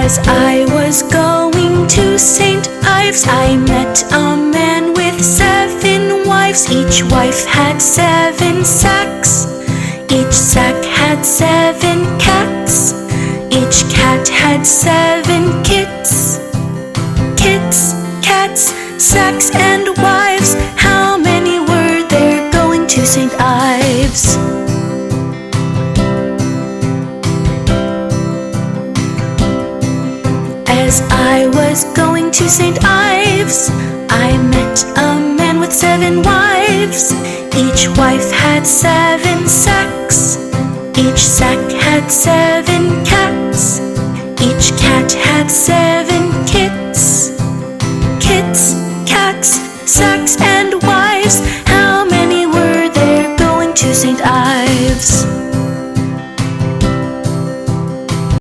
As I was going to St. Ives, I met a man with 7 wives. Each wife had 7 sacks. Each sack had 7 cats. Each cat had 7 kits. Kits, cats, sacks, and wives. How many were there going to St. Ives? As I was going to St. Ives, I met a man with 7 wives. Each wife had 7 sacks. Each sack had 7 cats. Each cat had 7 kits. Kits, cats, sacks, and wives. How many were there going to St. Ives?